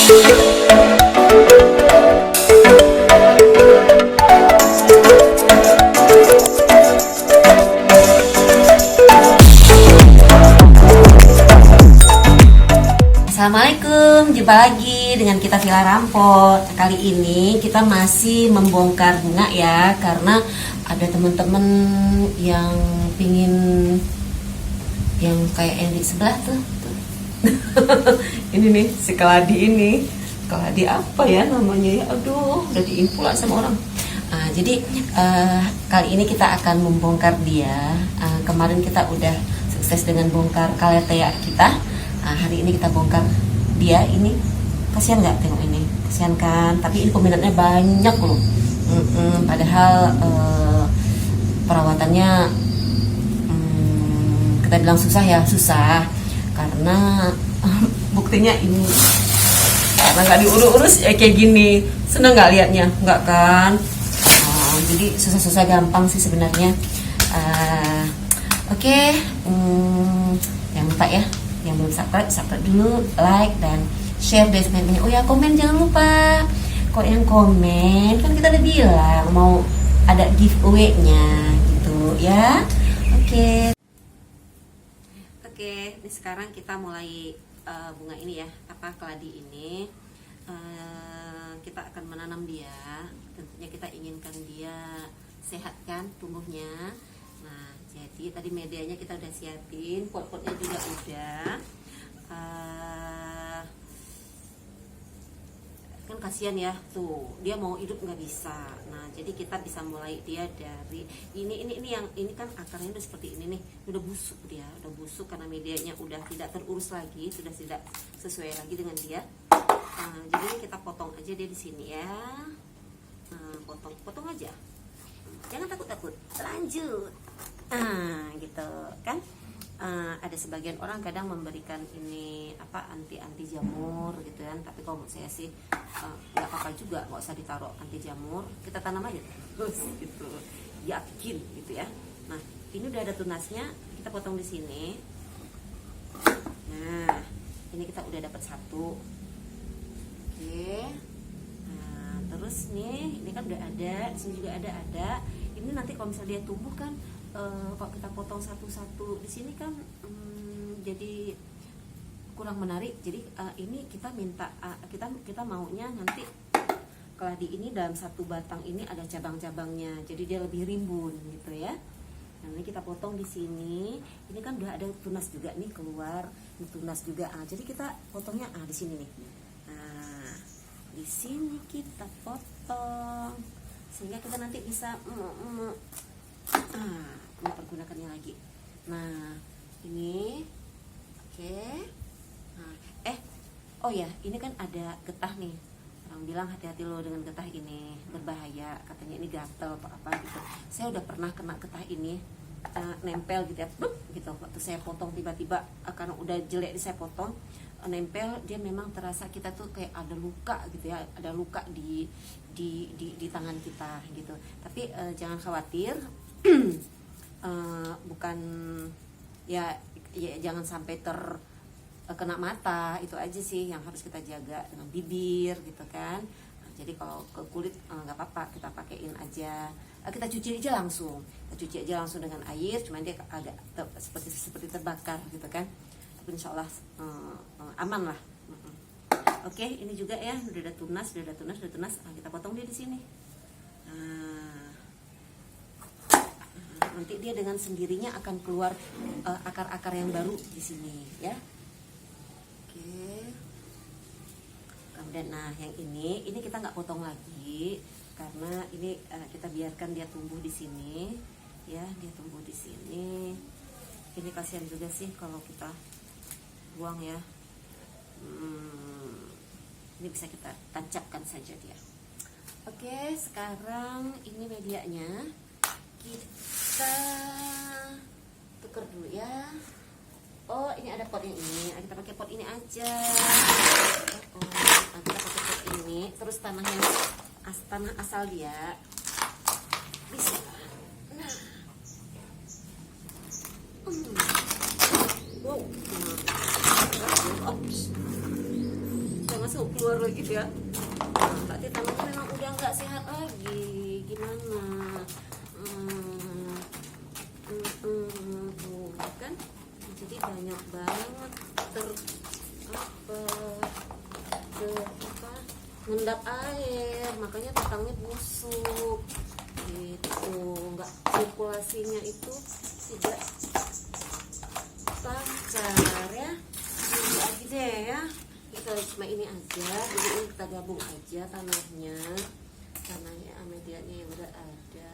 Assalamualaikum, jumpa lagi dengan kita Villa Rampot. Kali ini kita masih membongkar bunga ya, karena ada teman-teman yang pingin yang kayak yang di sebelah tuh. Ini nih si keladi ini, keladi apa ya namanya ya? Aduh, udah diin pula sama orang. Jadi kali ini kita akan membongkar dia. Kemarin kita udah sukses dengan bongkar kaletea kita. Hari ini kita bongkar dia. Ini kasihan nggak tengok ini, kasihan kan, tapi ini peminatnya banyak loh. Padahal perawatannya kita bilang susah ya, susah karena buktinya ini karena nggak diurus-urus ya kayak gini. Seneng nggak liatnya? Nggak kan? Jadi susah-susah gampang sih sebenarnya. Oke. Jangan lupa ya, yang belum subscribe dulu, like dan share deh sebenarnya. Oh ya, komen jangan lupa. Kok yang komen kan kita udah bilang mau ada giveaway-nya gitu ya. Oke, ini sekarang kita mulai bunga ini ya, keladi ini. Kita akan menanam dia. Tentunya kita inginkan dia sehat kan tumbuhnya. Nah, jadi tadi medianya kita udah siapin, pot-potnya juga udah. Kan kasihan ya, tuh dia mau hidup nggak bisa. Nah, jadi kita bisa mulai dia dari ini yang ini kan akarnya udah seperti ini nih, udah busuk dia, udah busuk karena medianya udah tidak terurus lagi, sudah tidak sesuai lagi dengan dia. Jadi kita potong aja dia di sini ya. Potong aja, jangan takut, lanjut. Gitu kan. Ada sebagian orang kadang memberikan ini anti jamur gitu kan, tapi kalau menurut saya sih nggak apa-apa juga, nggak usah ditaruh anti jamur, kita tanam aja terus gitu, yakin gitu ya. Nah, ini udah ada tunasnya, kita potong di sini. Nah, ini kita udah dapat satu. Oke. Nah, terus nih, ini kan udah ada, di sini juga ada. Ini nanti kalau misalnya dia tumbuh kan, kalau kita potong satu-satu di sini kan jadi kurang menarik. Jadi ini kita minta kita maunya nanti keladi ini dalam satu batang ini ada cabang-cabangnya, jadi dia lebih rimbun gitu ya. Nah, ini kita potong di sini. Ini kan udah ada tunas juga nih keluar, ini tunas juga. Jadi kita potongnya di sini nih. Nah, di sini kita potong sehingga kita nanti bisa mempergunakannya lagi. Nah, ini oke. Nah, oh ya, ini kan ada getah nih. Orang bilang hati-hati loh dengan getah ini, berbahaya. Katanya ini gatel apa gitu. Saya udah pernah kena getah ini, nempel gitu ya, gitu. Waktu saya potong tiba-tiba karena udah jelek saya potong, nempel, dia memang terasa kita tuh kayak ada luka gitu ya, ada luka di tangan kita gitu. Tapi jangan khawatir. Bukan ya jangan sampai terkena mata, itu aja sih yang harus kita jaga, dengan bibir gitu kan. Nah, jadi kalau ke kulit nggak apa-apa, kita pakein aja, kita cuci aja langsung dengan air, cuman dia agak seperti terbakar gitu kan, tapi insyaallah aman lah. Oke, ini juga ya udah ada tunas. Kita potong dia di sini. Nanti dia dengan sendirinya akan keluar akar-akar yang baru di sini ya. Oke. Kemudian yang ini kita nggak potong lagi karena ini kita biarkan dia tumbuh di sini ya, dia tumbuh di sini. Ini kasihan juga sih kalau kita buang ya. Ini bisa kita tancapkan saja dia. Oke, sekarang ini medianya kita tuker dulu ya. Oh, ini ada pot yang ini, kita pakai pot ini aja. Kita pakai pot ini, terus tanah asal dia bisa. Nah, wow, jangan masuk keluar lagi ya. Nah, berarti tanahnya memang udah nggak sehat lagi. Gimana? Tuh kan, jadi banyak banget ngendap air, makanya batangnya busuk gitu, nggak, sirkulasinya itu tidak lancar ya. Ini lagi deh ya, kita cuma ini aja, jadi ini kita gabung aja tanahnya medianya yang udah ada.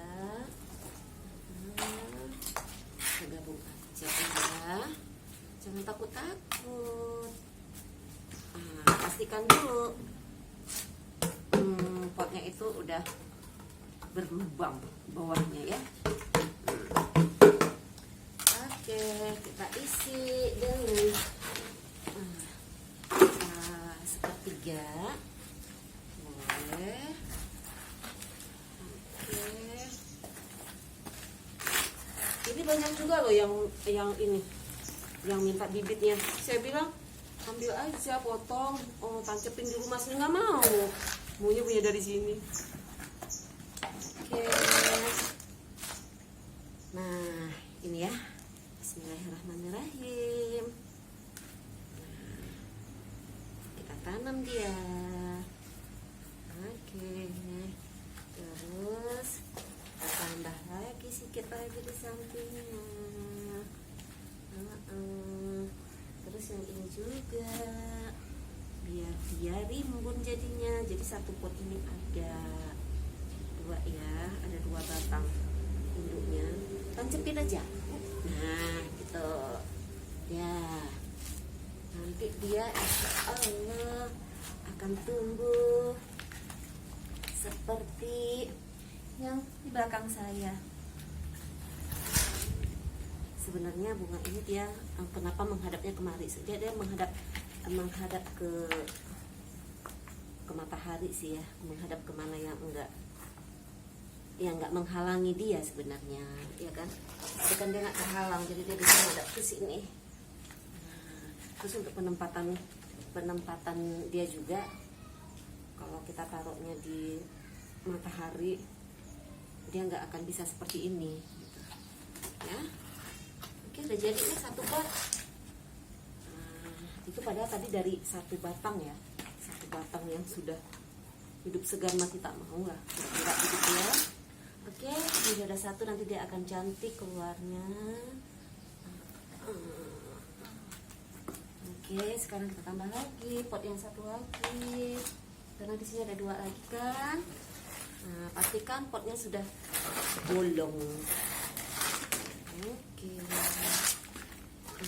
Kita gabung aja ya, jangan takut-takut. Pastikan dulu potnya itu udah berlubang bawahnya ya. Oke, kita isi dengan sepertiga, boleh. Oke, ini banyak juga loh yang ini, yang minta bibitnya. Saya bilang ambil aja, potong, tancepin di rumah, sih nggak mau, maunya punya dari sini. Oke, nah ini ya, bismillahirrahmanirrahim. Nah, kita tanam dia. Oke, terus kita tambah lagi sedikit lagi di sampingnya. Terus yang ini juga, biar dia rimbun jadinya. Jadi satu pot ini ada dua ya, ada 2 batang induknya. Tancepin aja. Nah gitu ya, nanti dia insya Allah akan tumbuh seperti yang di belakang saya. Sebenarnya bunga ini dia kenapa menghadapnya kemari, dia menghadap ke matahari sih ya, menghadap kemana yang enggak menghalangi dia sebenarnya, ya kan? Tapi kan dia nggak terhalang, jadi dia bisa menghadap ke sini. Nah, terus untuk penempatan dia juga, kalau kita taruhnya di matahari, dia nggak akan bisa seperti ini, gitu. Ya. Oke, udah jadi nih 1 pot. Itu padahal tadi dari 1 batang ya, 1 batang yang sudah hidup segar masih tak mau lah, kira-kira gitu ya. Oke, ini ada 1, nanti dia akan cantik keluarnya. Oke, sekarang kita tambah lagi pot yang 1 lagi, karena di sini ada 2 lagi kan. Nah, pastikan potnya sudah bolong. Oke,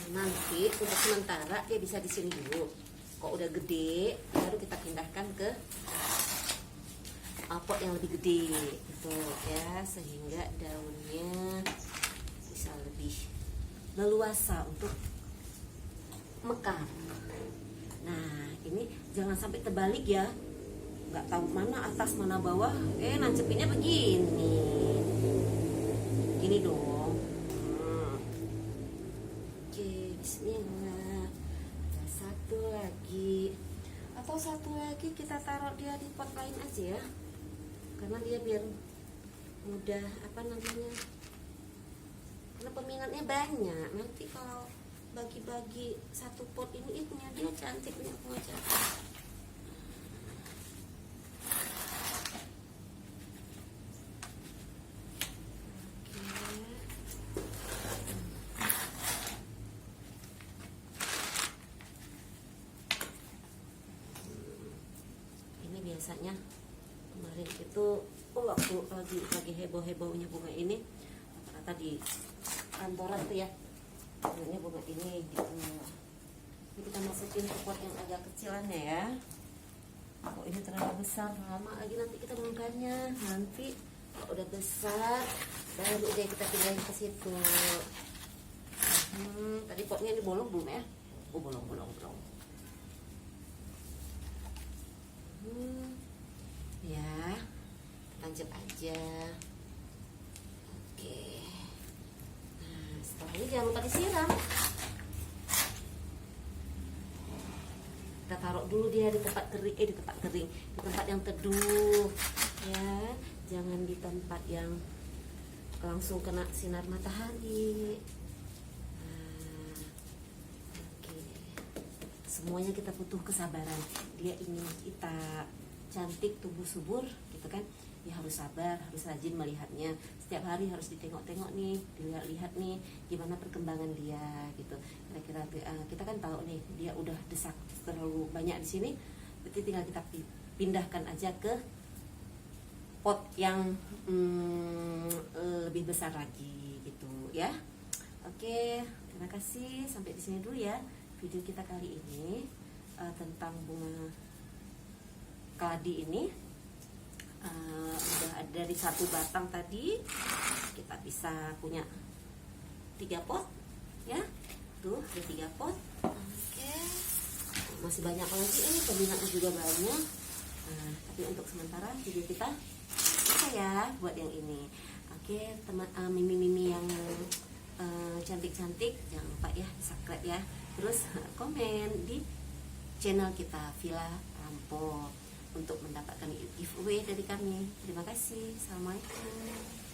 nanti untuk sementara dia bisa di sini dulu. Kok udah gede, baru kita pindahkan ke pot yang lebih gede, gitu ya, sehingga daunnya bisa lebih leluasa untuk mekar. Nah, ini jangan sampai terbalik ya, nggak tahu mana atas mana bawah, nancepinnya begini, gini dong. Bismillah. Ada 1 lagi, atau 1 lagi kita taruh dia di pot lain aja ya, karena dia biar mudah karena peminatnya banyak. Nanti kalau bagi-bagi 1 pot ini punya dia cantik, punya bunga cantik. Biasanya kemarin itu waktu lagi heboh-hebohnya bunga ini, rata-rata di kantoran tuh ya, bunganya bunga ini gitu. Ini kita masukin ke pot yang agak kecilannya ya. Oh, ini terlalu besar, lama lagi nanti kita bongkarnya. Nanti kalau udah besar baru deh kita pindahin ke situ. Tadi potnya ini bolong belum ya? Oh, bolong. Ya, tancap aja. Oke. Nah, setelah ini jangan lupa disiram. Kita taruh dulu dulu dia di tempat kering, di tempat yang teduh ya, jangan di tempat yang langsung kena sinar matahari. Nah, oke. Semuanya kita butuh kesabaran. Dia ingin kita cantik, tubuh subur gitu kan, ya harus sabar, harus rajin melihatnya. Setiap hari harus ditengok-tengok nih, dilihat-lihat nih gimana perkembangan dia gitu. Kira-kira kita kan tahu nih dia udah desak terlalu banyak di sini, berarti tinggal kita pindahkan aja ke pot yang lebih besar lagi gitu ya. Oke, terima kasih, sampai di sini dulu ya video kita kali ini tentang bunga keladi ini. Udah ada dari satu batang tadi, kita bisa punya 3 pot ya, tuh ada 3 pot. Oke, masih banyak lagi, ini peminatnya juga banyak. Tapi untuk sementara video kita selesai ya buat yang ini. Oke teman, mimi-mimi yang cantik-cantik, jangan lupa ya subscribe ya, terus komen di channel kita Villa Rampo untuk mendapatkan giveaway dari kami. Terima kasih. Assalamualaikum.